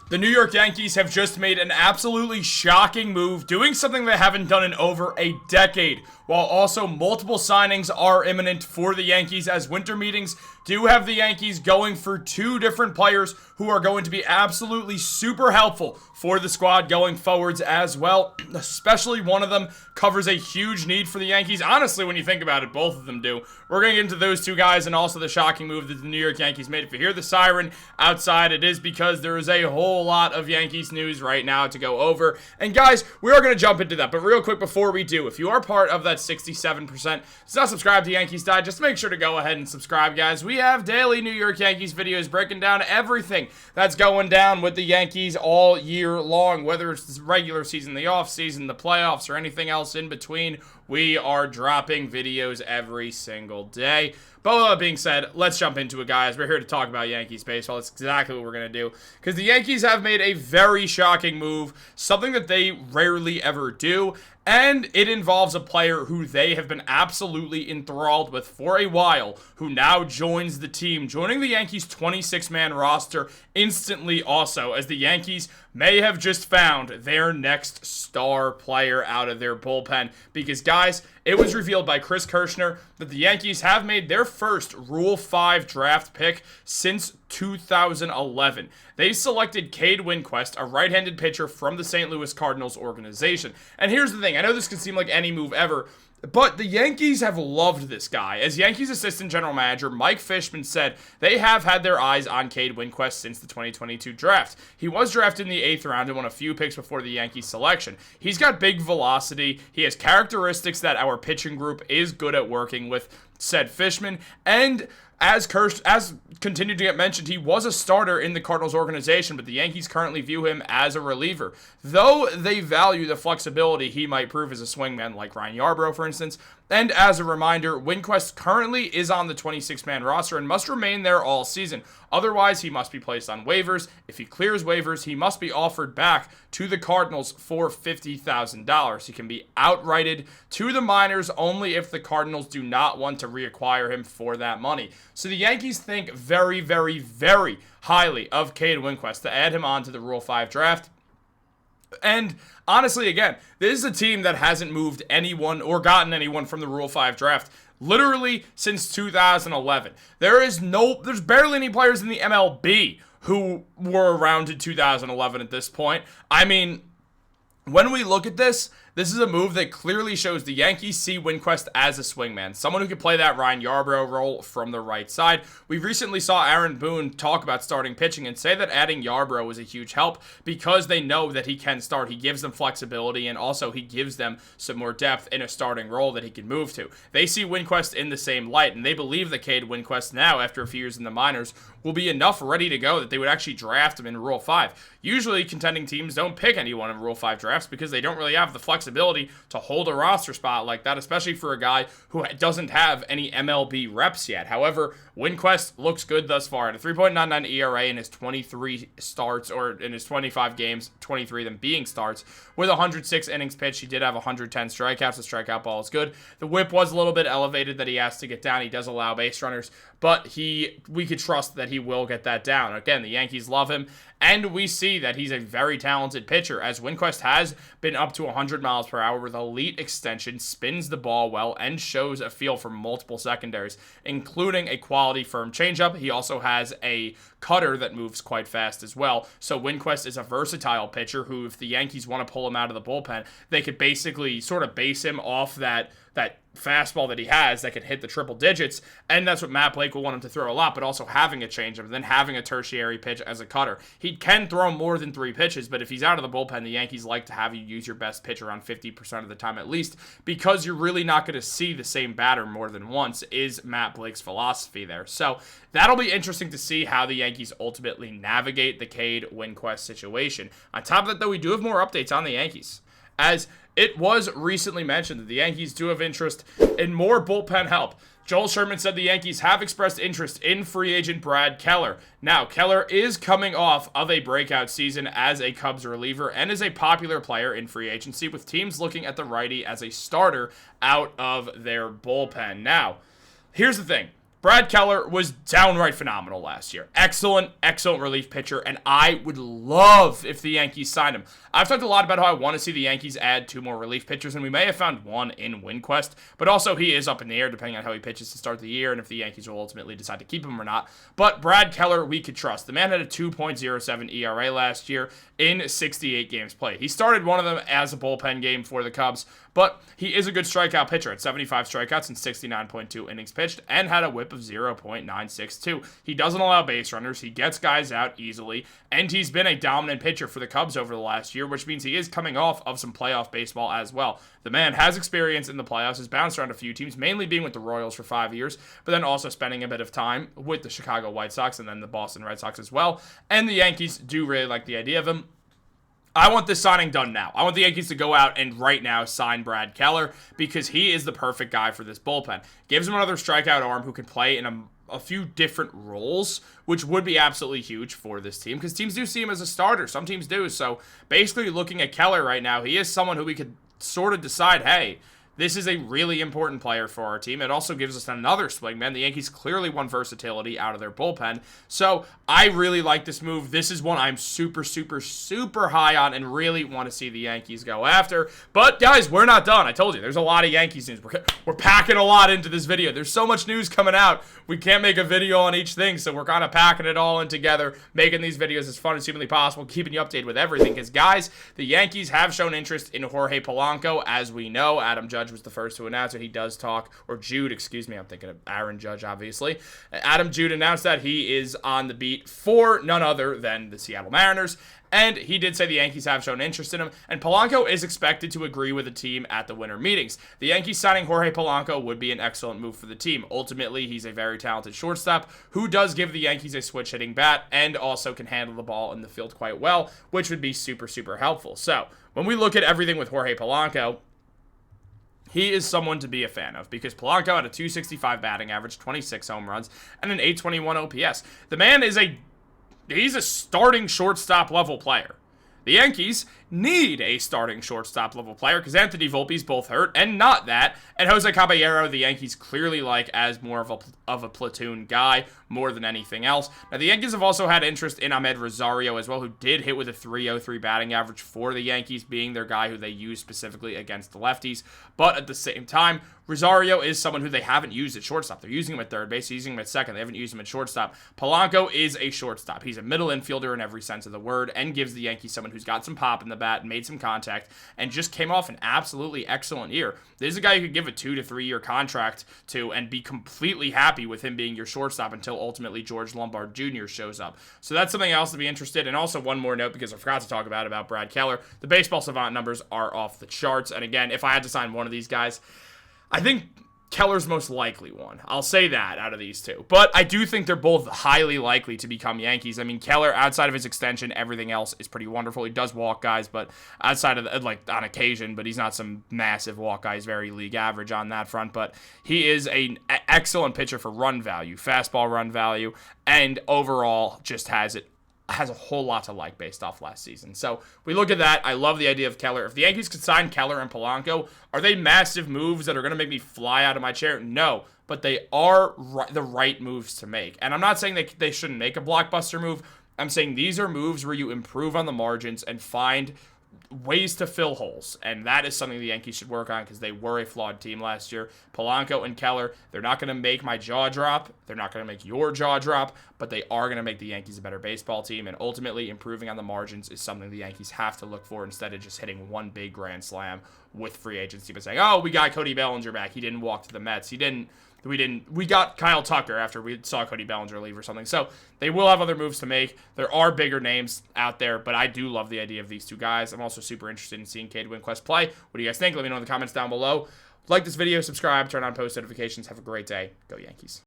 The New York Yankees have just made an absolutely shocking move, doing something they haven't done in over a decade, while also multiple signings are imminent for the Yankees, as winter meetings do have the Yankees going for two different players who are going to be absolutely super helpful for the squad going forwards as well. Especially one of them covers a huge need for the Yankees. Honestly, when you think about it, both of them do. We're going to get into those two guys and also the shocking move that the New York Yankees made. If you hear the siren outside, it is because there is a whole lot of Yankees news right now to go over. And guys, we are going to jump into that. But real quick before we do, if you are part of that 67% that's not subscribed to Yankees Digest, make sure to go ahead and subscribe, guys. We have daily New York Yankees videos breaking down everything that's going down with the Yankees all year long, whether it's the regular season, the offseason, the playoffs, or anything else in between. We are dropping videos every single day. But with that being said, let's jump into it, guys. We're here to talk about Yankees baseball. That's exactly what we're going to do, because the Yankees have made a very shocking move, something that they rarely ever do, and it involves a player who they have been absolutely enthralled with for a while, who now joins the team, joining the Yankees' 26-man roster instantly also, as the Yankees may have just found their next star player out of their bullpen. Because, guys, it was revealed by Chris Kirschner that the Yankees have made their first Rule 5 draft pick since 2011. They selected Cade Winquest, a right-handed pitcher from the St. Louis Cardinals organization. And here's the thing. I know this can seem like any move ever, but the Yankees have loved this guy. As Yankees assistant general manager Mike Fishman said, they have had their eyes on Cade Winquest since the 2022 draft. He was drafted in the 8th round and won a few picks before the Yankees selection. He's got big velocity. He has characteristics that our pitching group is good at working with, said Fishman. And as continued to get mentioned, he was a starter in the Cardinals organization, but the Yankees currently view him as a reliever. Though they value the flexibility he might prove as a swingman, like Ryan Yarbrough, for instance. And as a reminder, Winquest currently is on the 26-man roster and must remain there all season. Otherwise, he must be placed on waivers. If he clears waivers, he must be offered back to the Cardinals for $50,000. He can be outrighted to the minors only if the Cardinals do not want to reacquire him for that money. So the Yankees think very, very, very highly of Cade Winquest to add him on to the Rule 5 draft. And honestly, again, this is a team that hasn't moved anyone or gotten anyone from the Rule 5 draft literally since 2011. There's barely any players in the MLB who were around in 2011 at this point. I mean, when we look at this is a move that clearly shows the Yankees see Winquest as a swingman, someone who can play that Ryan Yarbrough role from the right side. We recently saw Aaron Boone talk about starting pitching and say that adding Yarbrough was a huge help because they know that he can start. He gives them flexibility, and also he gives them some more depth in a starting role that he can move to. They see Winquest in the same light, and they believe that Cade Winquest now, after a few years in the minors, will be enough ready to go that they would actually draft him in Rule 5. Usually, contending teams don't pick anyone in Rule 5 drafts because they don't really have the flexibility to hold a roster spot like that, especially for a guy who doesn't have any MLB reps yet. However, Winquest looks good thus far. At a 3.99 ERA in his 23 starts, or in his 25 games, 23 of them being starts, with 106 innings pitched. He did have 110 strikeouts. The strikeout ball is good. The whip was a little bit elevated that he has to get down. He does allow base runners, but we could trust that he will get that down. Again, the Yankees love him, and we see that he's a very talented pitcher, as Winquest has been up to 100 miles per hour with elite extension, spins the ball well, and shows a feel for multiple secondaries, including a quality firm changeup. He also has a cutter that moves quite fast as well. So Winquest is a versatile pitcher who, if the Yankees want to pull him out of the bullpen, they could basically sort of base him off that fastball that he has that can hit the triple digits, and that's what Matt Blake will want him to throw a lot, but also having a changeup and then having a tertiary pitch as a cutter. He can throw more than 3 pitches, but if he's out of the bullpen, the Yankees like to have you use your best pitch around 50% of the time at least, because you're really not going to see the same batter more than once, is Matt Blake's philosophy there. So that'll be interesting to see how the Yankees ultimately navigate the Cade Winquest situation. On top of that, though, we do have more updates on the Yankees, as it was recently mentioned that the Yankees do have interest in more bullpen help. Joel Sherman said the Yankees have expressed interest in free agent Brad Keller. Now, Keller is coming off of a breakout season as a Cubs reliever and is a popular player in free agency, with teams looking at the righty as a starter out of their bullpen. Now, here's the thing. Brad Keller was downright phenomenal last year. Excellent, excellent relief pitcher, and I would love if the Yankees signed him. I've talked a lot about how I want to see the Yankees add 2 more relief pitchers, and we may have found one in Winquest, but also he is up in the air depending on how he pitches to start the year and if the Yankees will ultimately decide to keep him or not. But Brad Keller, we could trust. The man had a 2.07 ERA last year in 68 games played. He started one of them as a bullpen game for the Cubs, but he is a good strikeout pitcher at 75 strikeouts and 69.2 innings pitched and had a whip of 0.962. He doesn't allow base runners. He gets guys out easily, and he's been a dominant pitcher for the Cubs over the last year, which means he is coming off of some playoff baseball as well. The man has experience in the playoffs, has bounced around a few teams, mainly being with the Royals for 5 years, but then also spending a bit of time with the Chicago White Sox and then the Boston Red Sox as well. And the Yankees do really like the idea of him. I want this signing done now. I want the Yankees to go out and right now sign Brad Keller because he is the perfect guy for this bullpen. Gives him another strikeout arm who can play in a few different roles, which would be absolutely huge for this team because teams do see him as a starter. Some teams do. So basically looking at Keller right now, he is someone who we could sort of decide, hey, this is a really important player for our team. It also gives us another swingman. The Yankees clearly want versatility out of their bullpen. So I really like this move. This is one I'm super, super, super high on and really want to see the Yankees go after. But guys, we're not done. I told you, there's a lot of Yankees news. We're packing a lot into this video. There's so much news coming out. We can't make a video on each thing, so we're kind of packing it all in together, making these videos as fun as humanly possible, keeping you updated with everything. Because guys, the Yankees have shown interest in Jorge Polanco. As we know, Adam Judge was the first to announce it. He does talk, or Jude, excuse me. I'm thinking of Aaron Judge, obviously. Adam Jude announced that he is on the beat for none other than the Seattle Mariners. And he did say the Yankees have shown interest in him, and Polanco is expected to agree with the team at the winter meetings. The Yankees signing Jorge Polanco would be an excellent move for the team. Ultimately, he's a very talented shortstop who does give the Yankees a switch-hitting bat and also can handle the ball in the field quite well, which would be super, super helpful. So, when we look at everything with Jorge Polanco, he is someone to be a fan of because Polanco had a 265 batting average, 26 home runs, and an 821 OPS. The man is he's a starting shortstop level player. The Yankees need a starting shortstop level player because Anthony Volpe's both hurt and not that. And Jose Caballero, the Yankees clearly like as more of a platoon guy more than anything else. Now, the Yankees have also had interest in Ahmed Rosario as well, who did hit with a 303 batting average for the Yankees, being their guy who they use specifically against the lefties. But at the same time, Rosario is someone who they haven't used at shortstop. They're using him at third base, using him at second. They haven't used him at shortstop. Polanco is a shortstop. He's a middle infielder in every sense of the word and gives the Yankees someone who's got some pop in the bat and made some contact and just came off an absolutely excellent year. This is a guy you could give a 2 to 3 year contract to and be completely happy with him being your shortstop until ultimately George Lombard Jr. shows up. So that's something else to be interested in. And also one more note, because I forgot to talk about Brad Keller. The Baseball Savant numbers are off the charts. And again, if I had to sign one of these guys, I think Keller's most likely one. I'll say that out of these two. But I do think they're both highly likely to become Yankees. I mean, Keller, outside of his extension, everything else is pretty wonderful. He does walk guys, but outside of, like, on occasion, but he's not some massive walk guy. He's very league average on that front. But he is an excellent pitcher for run value, fastball run value, and overall just has a whole lot to like based off last season. So we look at that. I love the idea of Keller. If the Yankees could sign Keller and Polanco, are they massive moves that are going to make me fly out of my chair? No, but they are the right moves to make. And I'm not saying they shouldn't make a blockbuster move. I'm saying these are moves where you improve on the margins and find ways to fill holes, and that is something the Yankees should work on because they were a flawed team last year. Polanco and Keller, they're not going to make my jaw drop. They're not going to make your jaw drop, but they are going to make the Yankees a better baseball team, and ultimately improving on the margins is something the Yankees have to look for instead of just hitting one big grand slam with free agency by saying, oh, we got Cody Bellinger back. He didn't walk to the Mets. We got Kyle Tucker after we saw Cody Bellinger leave or something. So they will have other moves to make. There are bigger names out there, but I do love the idea of these two guys. I'm also super interested in seeing Cade Winquest play. What do you guys think? Let me know in the comments down below. Like this video, subscribe, turn on post notifications. Have a great day. Go Yankees.